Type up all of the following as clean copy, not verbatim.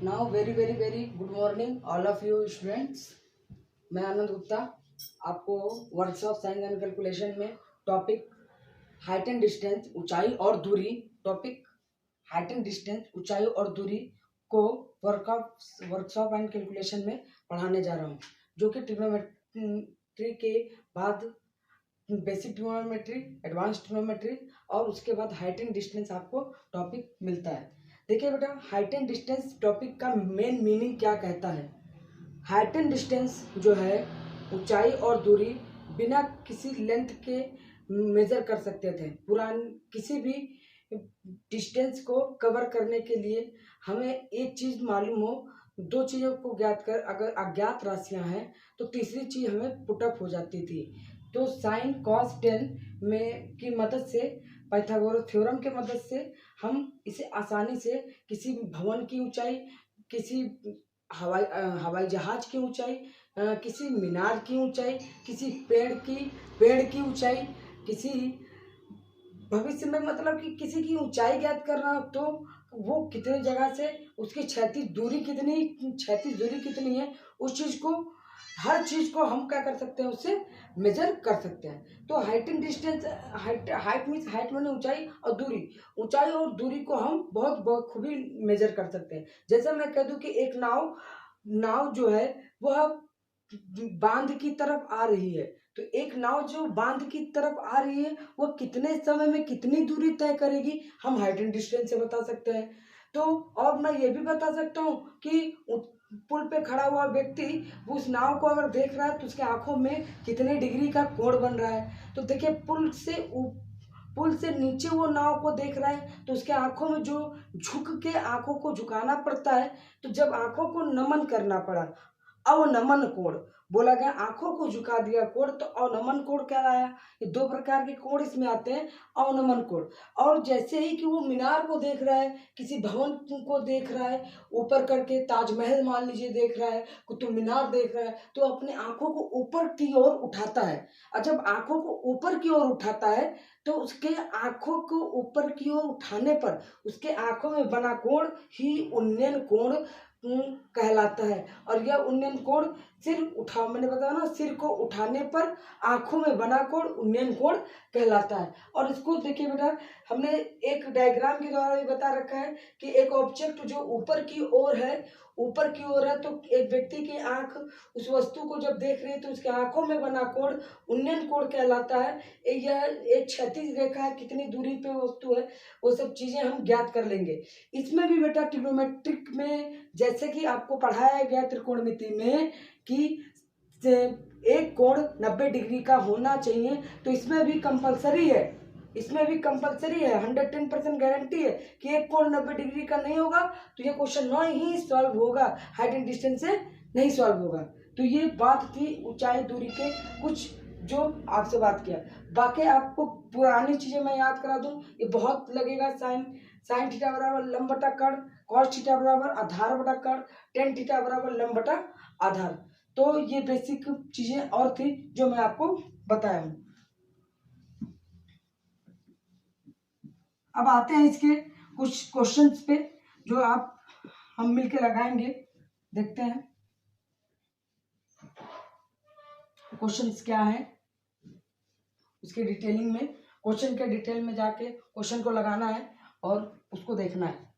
Now very good morning all of you students. मैं आनंद गुप्ता आपको workshop science and calculation में topic height and distance ऊंचाई और दूरी को वर्कशॉप एंड कैलकुलेशन में पढ़ाने जा रहा हूँ, जो कि ट्रिग्नोमेट्री के बाद बेसिक ट्रिग्नोमेट्री, एडवांस ट्रिग्नोमेट्री और उसके बाद हाइट एंड डिस्टेंस आपको टॉपिक मिलता है। देखिए बेटा, हाइट एंड डिस्टेंस टॉपिक का मेन मीनिंग क्या कहता है। हाइट एंड डिस्टेंस जो है ऊंचाई और दूरी बिना किसी लेंथ के मेजर कर सकते थे। किसी भी डिस्टेंस को कवर करने के लिए हमें एक चीज मालूम हो, दो चीजों को ज्ञात कर, अगर अज्ञात राशियां हैं तो तीसरी चीज हमें पुटअप हो जाती थी। तो साइन कॉस टेन में की मदद से, पाइथागोरस थ्योरम के मदद से हम इसे आसानी से किसी भवन की ऊंचाई, किसी हवाई जहाज की ऊंचाई, किसी मीनार की ऊंचाई, किसी पेड़ की ऊंचाई, किसी भविष्य में मतलब कि किसी की ऊंचाई ज्ञात करना हो तो वो कितने जगह से उसकी क्षैतिज दूरी कितनी है, उस चीज को, हर चीज को हम क्या कर सकते हैं, उससे मेजर कर सकते हैं। तो height and distance, height means height माने ऊंचाई और दूरी को हम बहुत बखूबी मेजर कर सकते हैं। जैसे मैं कह दूं कि एक नाव जो है वह बांध की तरफ आ रही है, तो एक नाव जो बांध की तरफ आ रही है वो कितने समय में कितनी दूरी तय करेगी, हम हाइट एंड डिस्टेंस से बता सकते हैं। तो और मैं ये भी बता सकता हूँ कि पुल पे खड़ा हुआ व्यक्ति उस नाव को अगर देख रहा है तो उसके आंखों में कितने डिग्री का कोण बन रहा है। तो देखिए, पुल से नीचे वो नाव को देख रहा है तो उसके आंखों में जो झुक के आंखों को झुकाना पड़ता है, तो जब आंखों को नमन करना पड़ा, अवनमन कोण बोला गया, आंखों को झुका दिया कोण, तो अवनमन कोण कहलाया। ये दो प्रकार के कोण इसमें आते हैं, अवनमन कोण। और जैसे ही कि वो मीनार को देख रहा है, किसी भवन को देख रहा है, ऊपर करके ताजमहल मान लीजिए देख रहा है, कुतुब मीनार देख रहा है, तो अपने आंखों को ऊपर की ओर उठाता है। और जब आंखों को ऊपर की ओर उठाता है तो उसके आंखों को ऊपर की ओर उठाने पर उसके आंखों में बना कोण ही उन्नयन कोण कहलाता है। और यह उन्नयन कोण मैंने बताया ना, सिर को उठाने पर आंखों में बना कोण उन्नयन कोण कहलाता है। और इसको देखिए बेटा, हमने एक डायग्राम के द्वारा भी बता रखा है कि एक ऑब्जेक्ट जो ऊपर की ओर है तो एक व्यक्ति की आंख उस वस्तु को जब देख रही है तो उसके आंखों में बना कोण उन्नयन कोण कहलाता है। यह एक क्षैतिज रेखा है, कितनी दूरी पे वस्तु है, वो सब चीजें हम ज्ञात कर लेंगे। इसमें भी बेटा ट्रिग्नोमेट्रिक में जैसे कि आपको पढ़ाया गया त्रिकोणमिति में कि एक कोण 90 डिग्री का होना चाहिए, तो इसमें भी कंपलसरी है, 110% गारंटी है कि एक कोण 90 डिग्री का नहीं होगा तो ये क्वेश्चन न ही सॉल्व होगा, हाइट एंड डिस्टेंस से नहीं सॉल्व होगा। तो ये बात थी ऊंचाई दूरी के कुछ जो आपसे बात किया। बाकी आपको पुरानी चीजें मैं याद करा दूं, ये बहुत लगेगा। साइन थीटा बराबर लंब बटा कर्ण, कॉस थीटा बराबर आधार बटा कर्ण, टेन थीटा बराबर लंब बटा आधार। तो ये बेसिक चीजें और थी जो मैं आपको बताया हूं। अब आते हैं इसके कुछ क्वेश्चंस पे जो हम मिलके लगाएंगे। देखते हैं क्वेश्चंस क्या है, उसके डिटेलिंग में, क्वेश्चन के डिटेल में जाके क्वेश्चन को लगाना है और उसको देखना है।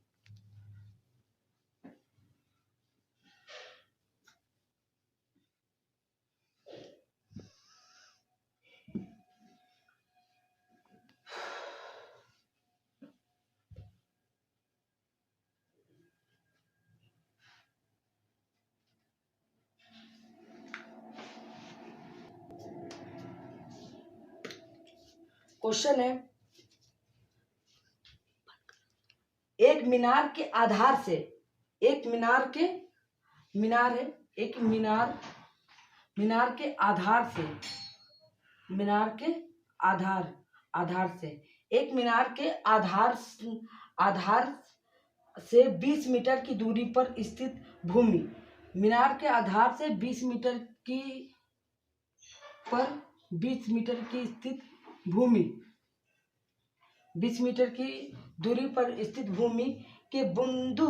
क्वेश्चन है, एक मीनार के आधार से, एक मीनार के आधार से, एक मीनार के आधार से 20 मीटर की दूरी पर स्थित भूमि, मीनार के आधार से 20 मीटर की स्थित भूमि, 20 मीटर की दूरी पर स्थित भूमि के बिंदु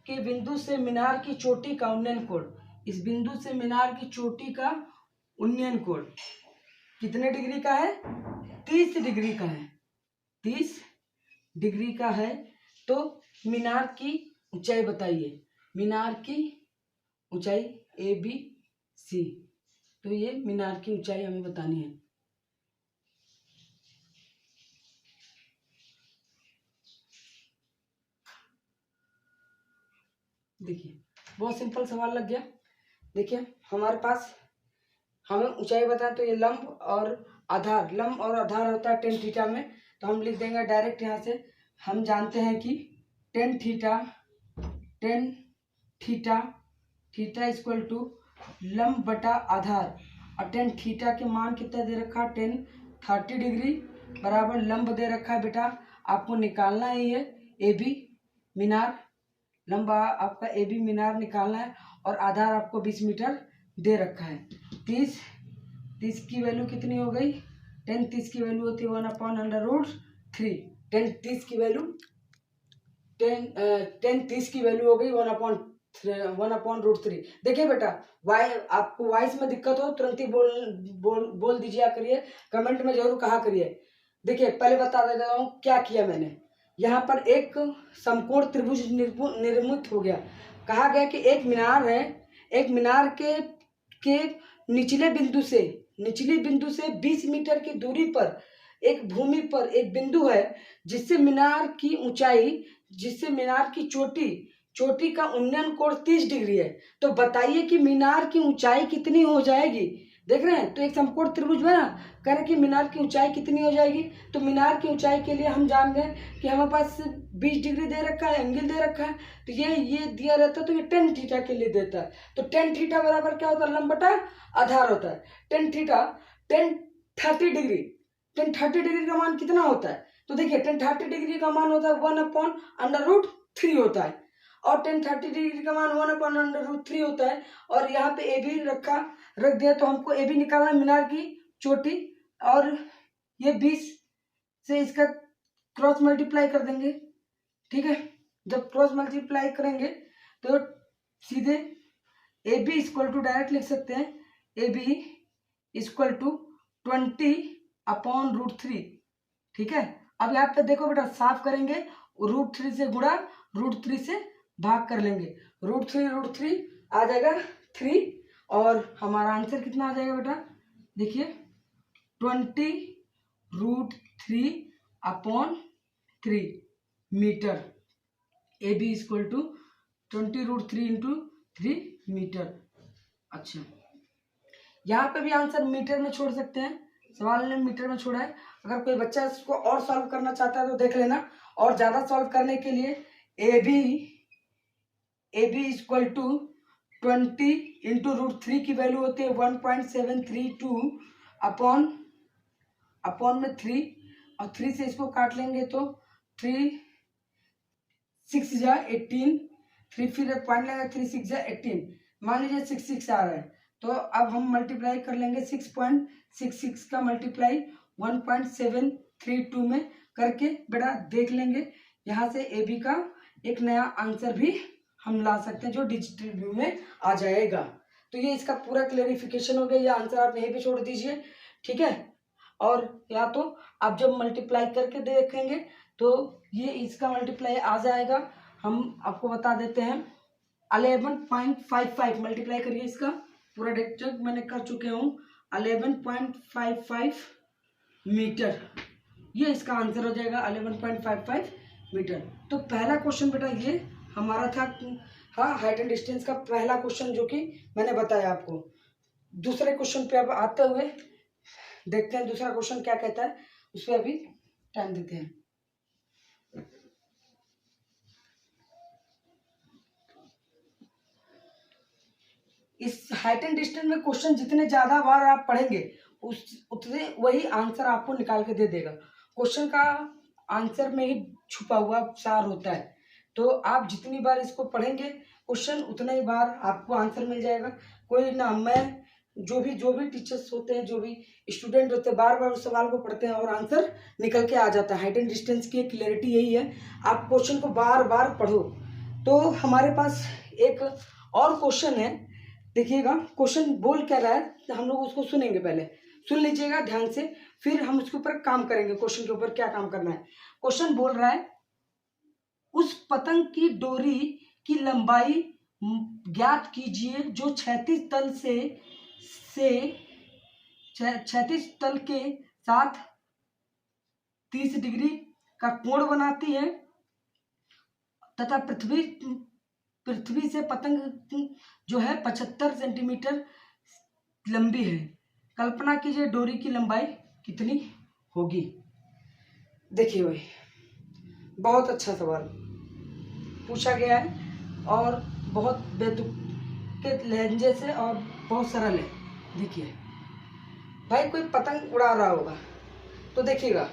के बिंदु से मीनार की चोटी का उन्नयन कोण, इस बिंदु से मीनार की चोटी का उन्नयन कोण कितने डिग्री का है? 30 डिग्री का है। 30 डिग्री का है। तो मीनार की ऊंचाई बताइए, मीनार की ऊंचाई ABC। तो ये मीनार की ऊंचाई हमें बतानी है। देखिए बहुत सिंपल सवाल लग गया। देखिए हमारे पास हमें ऊंचाई बताए तो ये लंब और आधार, लंब और आधार होता है tan थीटा में। तो हम लिख देंगे डायरेक्ट यहाँ से। हम जानते हैं कि tan थीटा इक्वल टू लंब बटा आधार, और tan थीटा के मान कितना दे रखा है? tan 30 डिग्री बराबर लंब दे रखा है बेटा। आपको निकालना ही है AB मीनार, लंबा आपका AB मीनार निकालना है, और आधार आपको 20 मीटर दे रखा है। 30 की वैल्यू कितनी हो गई? tan 30 की वैल्यू होती है 1/√3। tan 30 की वैल्यू tan 30 की वैल्यू हो गई 1/√3। देखिए बेटा आपको वॉइस में दिक्कत हो तुरंत ही बोल दीजिए करिए, कमेंट में जरूर कहा करिए। देखिए पहले बता देता हूँ क्या किया मैंने। यहाँ पर एक समकोण त्रिभुज निर्मित हो गया। कहा गया कि एक मीनार है, एक मीनार के निचले बिंदु से 20 मीटर की दूरी पर एक भूमि पर एक बिंदु है जिससे मीनार की ऊंचाई, जिससे मीनार की चोटी का उन्नयन कोण 30 डिग्री है। तो बताइए कि मीनार की ऊंचाई कितनी हो जाएगी? देख रहे हैं, तो एक समकोण त्रिभुज में ना कह रहे कि मीनार की ऊंचाई कितनी हो जाएगी। तो मीनार की ऊंचाई के लिए हम जान गए कि हमारे पास 20 डिग्री दे रखा है, एंगल दे रखा है। तो ये दिया रहता है तो ये tan थीटा के लिए देता है। तो tan थीटा बराबर क्या होता है? लंब बटा आधार होता है। tan 30 डिग्री का मान कितना होता है? तो देखिए tan 30 डिग्री का मान होता है 1/√3 होता है, और tan 30 डिग्री का मान 1/√3 होता है। और यहाँ पे AB रख दिया, तो हमको AB निकालना है मीनार की चोटी, और ये 20 से इसका क्रॉस मल्टीप्लाई कर देंगे। ठीक है, जब क्रॉस मल्टीप्लाई करेंगे तो सीधे AB इक्वल टू डायरेक्ट लिख सकते हैं, AB इक्वल टू 20/√3। ठीक है, अब यहाँ पे देखो बेटा साफ करेंगे, √3 से गुणा, √3 से भाग कर लेंगे। √3 आ जाएगा 3, और हमारा आंसर कितना आ जाएगा बेटा? देखिए 20√3/3 मीटर। AB इक्वल टू 20√3 × 3 मीटर। अच्छा, यहाँ पे भी आंसर मीटर में छोड़ सकते हैं, सवाल ने मीटर में छोड़ा है। अगर कोई बच्चा इसको और सॉल्व करना चाहता है तो देख लेना। और ज्यादा सॉल्व करने के लिए AB इक्वल टू 20 × √3 की वैल्यू होती है 1.732 अपॉन में 3, और 3 से इसको काट लेंगे तो 3 6 जा 18, 3 फिर पॉइंट लेंगे 3 6 जा 18, मान लीजिए 6 आ रहा है। तो अब हम मल्टीप्लाई कर लेंगे 6.66 का मल्टीप्लाई 1.732 में करके बेटा देख लेंगे। यहाँ से AB का एक नया आंसर भी हम ला सकते हैं जो डिजिटल व्यू में आ जाएगा। तो ये इसका पूरा क्लेरिफिकेशन हो गया। ये आंसर आप यहीं पे छोड़ दीजिए। ठीक है, और या तो आप जब मल्टीप्लाई करके देखेंगे तो ये इसका मल्टीप्लाई आ जाएगा। हम आपको बता देते हैं 11.55 मल्टीप्लाई करिए, इसका पूरा डेटा मैंने कर चुके हूँ 11.55 मीटर। ये इसका आंसर हो जाएगा 11.55 मीटर। तो पहला क्वेश्चन बेटा ये हमारा था, हाँ, हाइट एंड डिस्टेंस का पहला क्वेश्चन जो कि मैंने बताया आपको। दूसरे क्वेश्चन पे अब आते हुए देखते हैं दूसरा क्वेश्चन क्या कहता है, उस पर अभी टाइम देते हैं। इस हाइट एंड डिस्टेंस में क्वेश्चन जितने ज्यादा बार आप पढ़ेंगे उतने वही आंसर आपको निकाल के दे देगा। क्वेश्चन का आंसर में ही छुपा हुआ सार होता है। तो आप जितनी बार इसको पढ़ेंगे क्वेश्चन उतना ही बार आपको आंसर मिल जाएगा। कोई ना, मैं जो भी टीचर्स होते हैं, जो भी स्टूडेंट होते हैं, बार बार उस सवाल को पढ़ते हैं और आंसर निकल के आ जाता है। हाइट एंड डिस्टेंस की क्लैरिटी यही है, आप क्वेश्चन को बार बार पढ़ो, तो हमारे पास एक और क्वेश्चन है, देखिएगा क्वेश्चन बोल क्या रहा है, हम लोग उसको सुनेंगे, पहले सुन लीजिएगा ध्यान से, फिर हम उसके ऊपर काम करेंगे। क्वेश्चन के ऊपर क्या काम करना है। क्वेश्चन बोल रहा है उस पतंग की डोरी की लंबाई ज्ञात कीजिए जो क्षैतिज तल से क्षैतिज तल के साथ 30 डिग्री का कोण बनाती है तथा पृथ्वी से पतंग जो है 75 सेंटीमीटर लंबी है। कल्पना कीजिए डोरी की लंबाई कितनी होगी। देखिए भाई, बहुत अच्छा सवाल पूछा गया है और बहुत बेतुके लहजे से और बहुत सरल है। देखिए भाई, कोई पतंग उड़ा रहा होगा तो देखिएगा,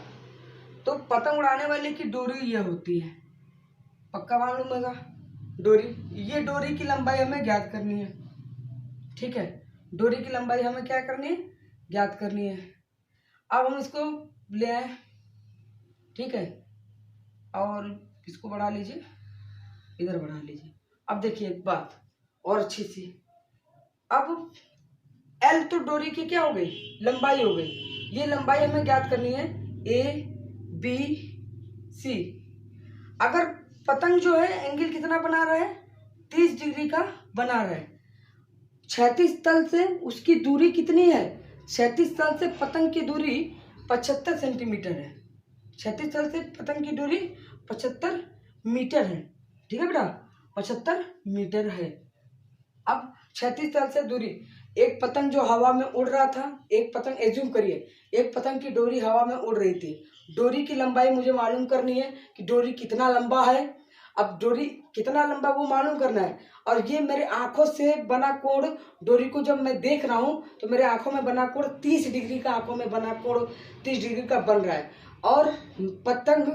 तो पतंग उड़ाने वाले की डोरी ये होती है, पक्का मालूम होगा डोरी, ये डोरी की लंबाई हमें ज्ञात करनी है। ठीक है, डोरी की लंबाई हमें क्या करनी है, ज्ञात करनी है। अब हम इसको ले आए, ठीक है, और इसको बढ़ा लीजिए, इधर बढ़ा लीजिए। अब देखिए एक बात और अच्छी सी, अब एल तो डोरी की क्या हो गई, लंबाई हो गई। ये लंबाई हमें ज्ञात करनी है ए बी सी। अगर पतंग जो है एंगल कितना बना रहा है, 30 डिग्री का बना रहा है, क्षैतिज तल से उसकी दूरी कितनी है, क्षैतिज तल से पतंग की दूरी 75 सेंटीमीटर है। क्षैतिज तल से पतंग की दूरी 75 मीटर है। ठीक है बेटा, 75 मीटर है। अब क्षैतिज तल से दूरी, एक पतंग जो हवा में उड़ रहा था, एक पतंग एज्यूम करिए, एक पतंग की डोरी हवा में उड़ रही थी, डोरी की लंबाई मुझे मालूम करनी है कि डोरी कितना लंबा है। अब डोरी कितना लंबा वो मालूम करना है, और ये मेरे आंखों से बना कोण, डोरी को जब मैं देख रहा हूँ तो मेरे आंखों में बना कोण 30 डिग्री का, आंखों में बना कोण 30 डिग्री का बन रहा है। और पतंग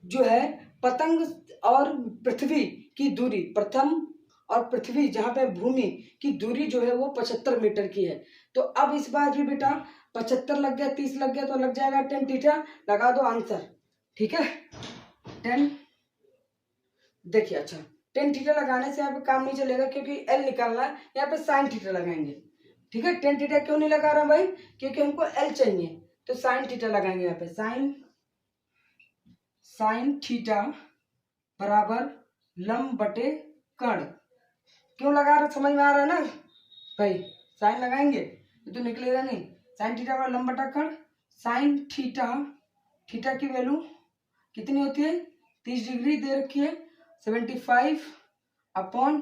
जो है, पतंग और पृथ्वी की दूरी, प्रथम और पृथ्वी जहाँ पे भूमि की दूरी जो है वो 75 मीटर की है। तो अब इस बार भी बेटा 75 लग गया, 30 लग गया, तो लग जाएगा 10 थीटा। लगा दो आंसर, ठीक है 10। देखिए अच्छा, 10 थीटा लगाने से यहाँ पे काम नहीं चलेगा क्योंकि एल निकालना है, यहाँ पे साइन थीटा लगाएंगे। ठीक है, 10 थीटा क्यों नहीं लगा रहा भाई, क्योंकि हमको एल चाहिए, तो साइन थीटा लगाएंगे यहाँ पे। साइन थीटा बराबर लंब बटे कर्ण। क्यों लगा रहे, समझ में आ रहा है ना भाई, साइन लगाएंगे तो निकलेगा नहीं। साइन थीटा बराबर लंब बटा कर्ण। साइन थीटा की वैल्यू कितनी होती है, 30 डिग्री दे रखी है, 75 अपॉन,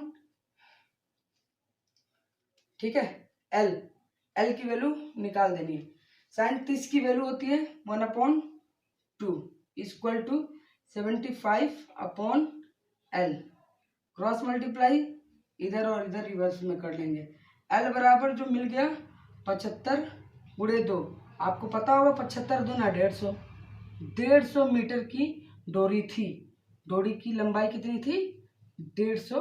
ठीक है, एल की वैल्यू निकाल देनी है। साइन 30 की वैल्यू होती है 1/2 equal to 75 upon L. Cross multiply इधर और इधर रिवर्स में कर लेंगे। एल बराबर जो मिल गया 75 गुणे 2, आपको पता होगा 75 दूना 150 मीटर की डोरी थी। डोरी की लंबाई कितनी थी, 150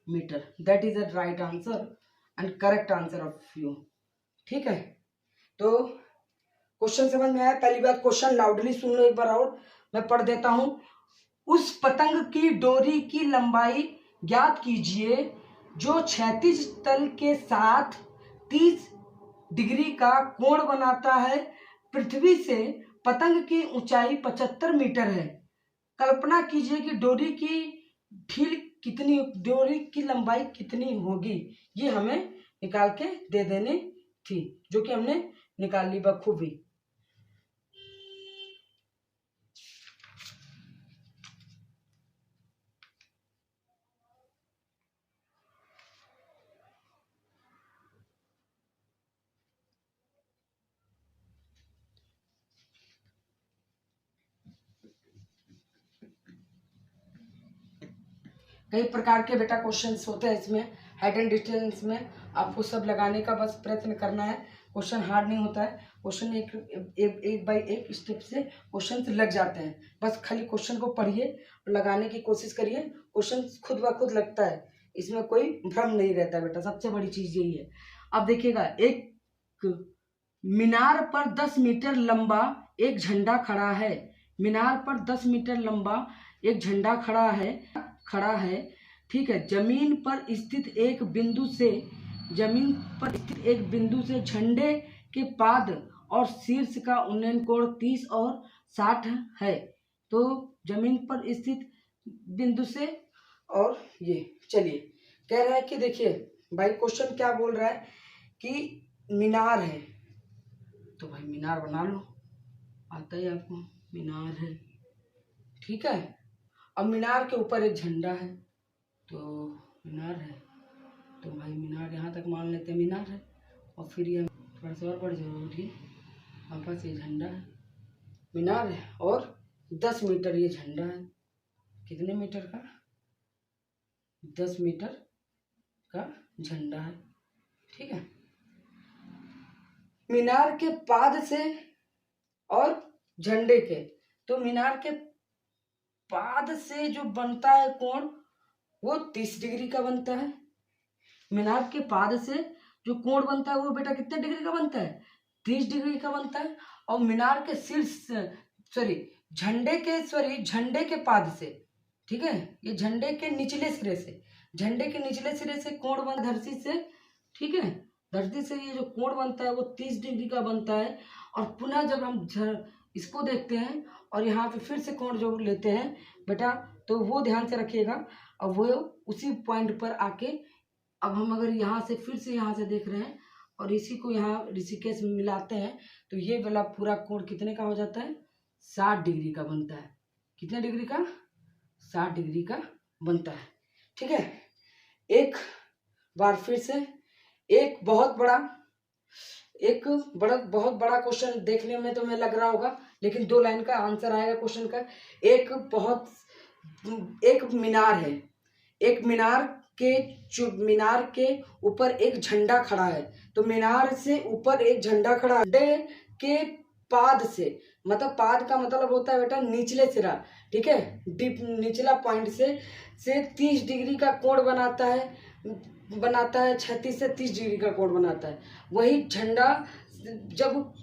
metre. That is the right answer and correct answer of you. ठीक है, तो क्वेश्चन समझ में आया। पहली बात, क्वेश्चन लाउडली सुन लो एक बार और, मैं पढ़ देता हूं। उस पतंग की डोरी की लंबाई ज्ञात कीजिए जो क्षैतिज तल के साथ 30 डिग्री का कोण बनाता है। पृथ्वी से पतंग की ऊंचाई 75 मीटर है। कल्पना कीजिए कि डोरी की ढील कितनी, डोरी की लंबाई कितनी होगी। ये हमें निकाल के दे देनी थी, जो कि हमने निकाल ली बखूबी। कई प्रकार के बेटा क्वेश्चंस होते हैं इसमें, हाइट एंड डिस्टेंस में आपको सब लगाने का बस प्रयत्न करना है। क्वेश्चन हार्ड नहीं होता है, क्वेश्चन एक बाई एक स्टेप से क्वेश्चन लग जाते हैं। बस खाली क्वेश्चन को पढ़िए और लगाने की कोशिश करिए, क्वेश्चन खुद ब खुद लगता है, इसमें कोई भ्रम नहीं रहता बेटा, सबसे बड़ी चीज यही है। अब देखिएगा, एक मीनार पर 10 मीटर लंबा एक झंडा खड़ा है। मीनार पर 10 मीटर लंबा एक झंडा खड़ा है। खड़ा है, ठीक है, जमीन पर स्थित एक बिंदु से झंडे के पाद और शीर्ष का उन्नयन कोण 30 और 60 है। तो जमीन पर स्थित बिंदु से, और ये चलिए कह रहा है कि देखिए भाई क्वेश्चन क्या बोल रहा है कि मीनार है, तो भाई मीनार बना लो, आता है आपको, मीनार है, ठीक है। अब मीनार के ऊपर एक झंडा है, तो मीनार है, तो भाई मीनार यहाँ तक मान लेते हैं मीनार है, और फिर ये थोड़ा सा और बढ़ जाओ, ठीक, वापस ये झंडा है, मीनार है, और 10 मीटर ये झंडा है, कितने मीटर का, 10 मीटर का झंडा है, ठीक है। मीनार के पाद से और झंडे के, तो मीनार के पाद से जो बनता है कोण वो 30 डिग्री का बनता है। मीनार के पाद से जो कोण बनता है वो बेटा कितने डिग्री का बनता है, 30 डिग्री का बनता है। और मीनार के शीर्ष झंडे के पाद से, ठीक है, ये झंडे के निचले सिरे से कोण बन धरती से, ठीक है, धरती से ये जो कोण बनता है वो 30 डिग्री का बनता है। और पुनः जब हम इसको देखते हैं और यहाँ पे फिर से कोण जो लेते हैं बेटा, तो वो ध्यान से रखिएगा। अब वो उसी पॉइंट पर आके, अब हम अगर यहाँ से फिर से यहाँ से देख रहे हैं और इसी को यहाँ ऋषिकेश में मिलाते हैं, तो ये वाला पूरा कोण कितने का हो जाता है, 60 डिग्री का बनता है। कितने डिग्री का, 60 डिग्री का बनता है, ठीक है। एक बार फिर से एक बहुत बड़ा क्वेश्चन देखने में तुम्हें लग रहा होगा, लेकिन 2 लाइन का आंसर आएगा क्वेश्चन का। एक मीनार है, एक मीनार के ऊपर एक झंडा खड़ा है, तो मीनार से ऊपर एक झंडा खड़ा है, झंडे के पाद से, मतलब पाद का मतलब होता है बेटा निचले सिरा, ठीक है, निचला पॉइंट से 30 डिग्री का कोण बनाता है, 36 से 30 डिग्री का कोण बनाता है। वही झंडा जब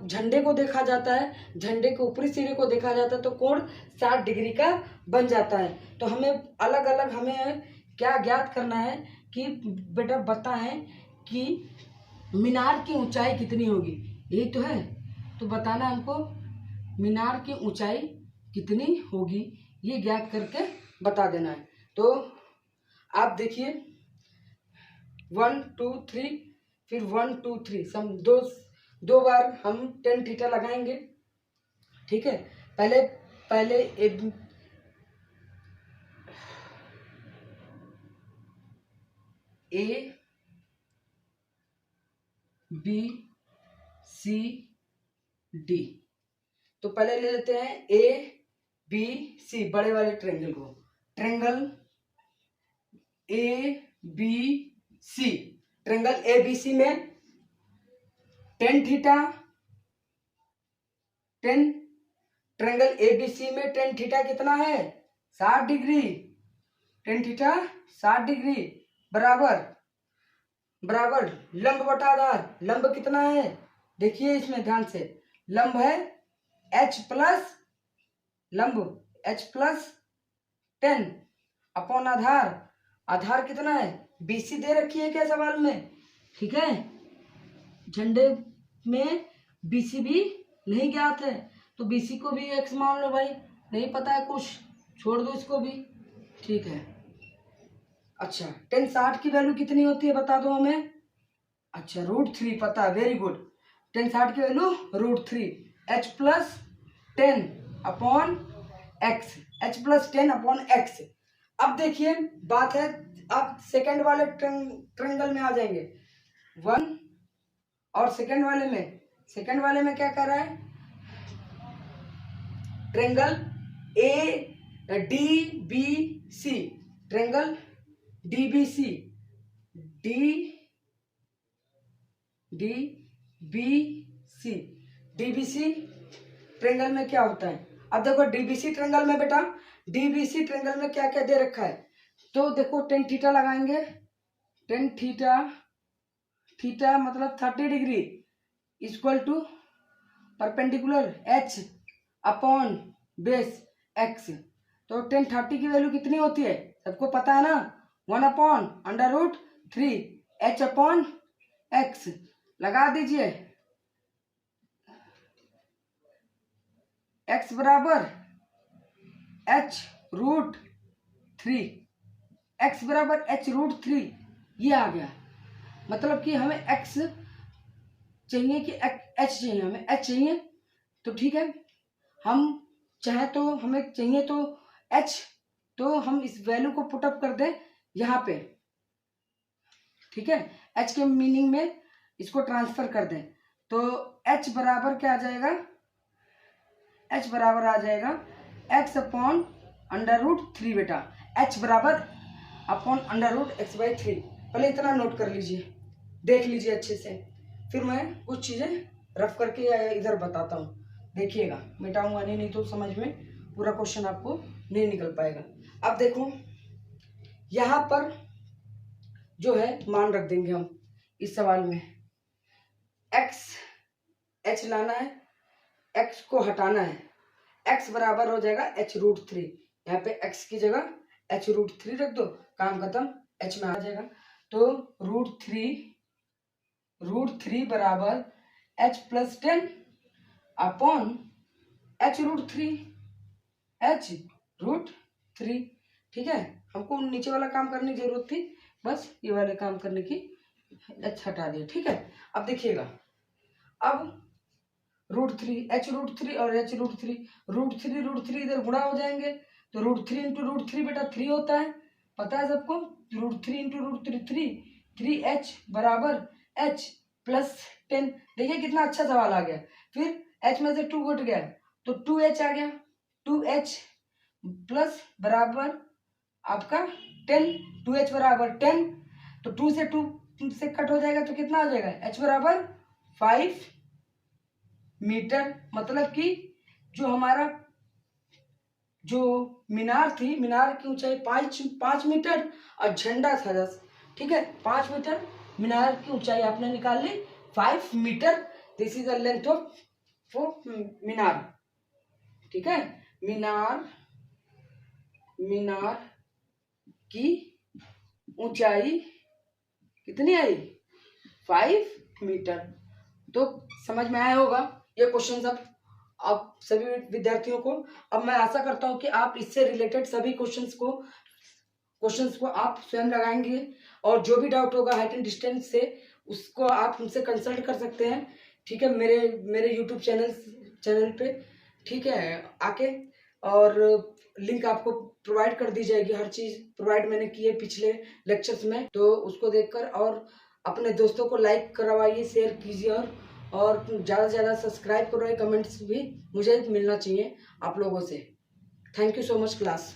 झंडे को देखा जाता है, झंडे के ऊपरी सिरे को देखा जाता है, तो कोण 60 डिग्री का बन जाता है। तो हमें अलग अलग हमें क्या ज्ञात करना है कि बेटा बताएं कि मीनार की ऊंचाई कितनी होगी, यही तो है। तो बताना हमको मीनार की ऊंचाई कितनी होगी, ये ज्ञात करके बता देना है। तो आप देखिए 1 2 3, फिर 1 2 3 सम दो बार हम tan थीटा लगाएंगे, ठीक है। पहले A B C D, तो पहले ले लेते हैं A B C, बड़े वाले ट्रायंगल को, triangle A B C, triangle A B C में tan theta, triangle A B C में tan थीटा कितना है, 60 डिग्री, tan थीटा 60 डिग्री बराबर लंब बटा आधार, लंब कितना है, देखिए इसमें ध्यान से, लंब है H प्लस 10 अपॉन आधार कितना है, BC दे रखी है क्या सवाल में, ठीक है। झंडे में BC भी नहीं ज्ञात है, तो BC को भी x मान लो भाई, नहीं पता है कुछ छोड़ दो इसको भी, ठीक है। अच्छा tan 60 की वैल्यू कितनी होती है बता दो हमें, अच्छा √3 पता है, वेरी गुड। tan 60 की value √3, H plus 10 upon x। अब देखिए बात है, अब सेकंड वाले ट्रायंगल में आ जाएंगे 1, और सेकंड वाले में क्या कर रहा है, triangle DBC, triangle DBC triangle में क्या होता है। अब देखो DBC ट्रायंगल में बेटा, DBC ट्रायंगल में क्या क्या दे रखा है, तो देखो tan थीटा लगाएंगे, tan थीटा मतलब 30 degree equal to perpendicular H upon base X, तो tan 30 की वैल्यू कितनी होती है, सबको पता है ना, 1/√3 h/x लगा दीजिए। x बराबर h√3, x बराबर h√3 ये आ गया। मतलब कि हमें x चाहिए कि h चाहिए, हमें h चाहिए। तो ठीक है, हम चाहे तो हमें चाहिए तो h, तो हम इस वैल्यू को पुट अप कर दें यहाँ पे, ठीक है। h के मीनिंग में इसको ट्रांसफर कर दें तो h बराबर क्या आ जाएगा, h बराबर आ जाएगा x/√3 बेटा, h बराबर /√x/3। पहले इतना नोट कर लीजिए, देख लीजिए अच्छे से, फिर मैं कुछ चीज़ें रफ करके इधर बताता हूँ। देखिएगा, मिटाऊंगा नहीं तो समझ में पूरा क्वेश्चन आपको नहीं निकल पाएगा। अब देखो यहाँ पर जो है मान रख देंगे हम इस सवाल में, h लाना है, x को हटाना है, x बराबर हो जाएगा h√3। यहाँ पे x की जगह h√3 रख दो, काम खत्म, h में आ जाएगा। तो √3 बराबर h+10 अपॉन h√3, ठीक है। हमको नीचे वाला काम करने की जरूरत थी, बस ये वाले काम करने की h हटा दिया, ठीक है। अब देखिएगा, अब √3 h√3 और h√3 √3 इधर गुणा हो जाएंगे, तो √3 × √3 बेटा 3 होता है, पता है सबको। √3 × √3 3h बराबर h+10। देखिए कितना अच्छा सवाल आ गया। फिर h में से 2 घट गया तो 2h आ गया, 2h प्लस बराबर आपका 10, 2h बराबर 10, तो 2 से 2 से कट हो जाएगा तो कितना आ जाएगा, h बराबर 5 मीटर। मतलब कि जो हमारा जो मीनार थी, मीनार की ऊंचाई 5 मीटर और झंडा था 10, ठीक है। 5 मीटर मीनार की ऊंचाई आपने निकाल ली, 5 metre, this is the length of मीनार, ठीक है। मीनार की ऊंचाई कितनी आई, 5 मीटर। तो समझ में आया होगा ये क्वेश्चन सब आप सभी विद्यार्थियों को। अब मैं आशा करता हूं कि आप इससे रिलेटेड सभी क्वेश्चंस को आप स्वयं लगाएंगे, और जो भी डाउट होगा हाइट एंड डिस्टेंस से उसको आप हमसे कंसल्ट कर सकते हैं, ठीक है, मेरे यूट्यूब चैनल पे, ठीक है, आके। और लिंक आपको प्रोवाइड कर दी जाएगी, हर चीज़ प्रोवाइड मैंने की है पिछले लेक्चर्स में, तो उसको देखकर और अपने दोस्तों को लाइक करवाइए, शेयर कीजिए, और ज़्यादा से ज़्यादा सब्सक्राइब करवाइए। कमेंट्स भी मुझे मिलना चाहिए आप लोगों से। Thank you so much class.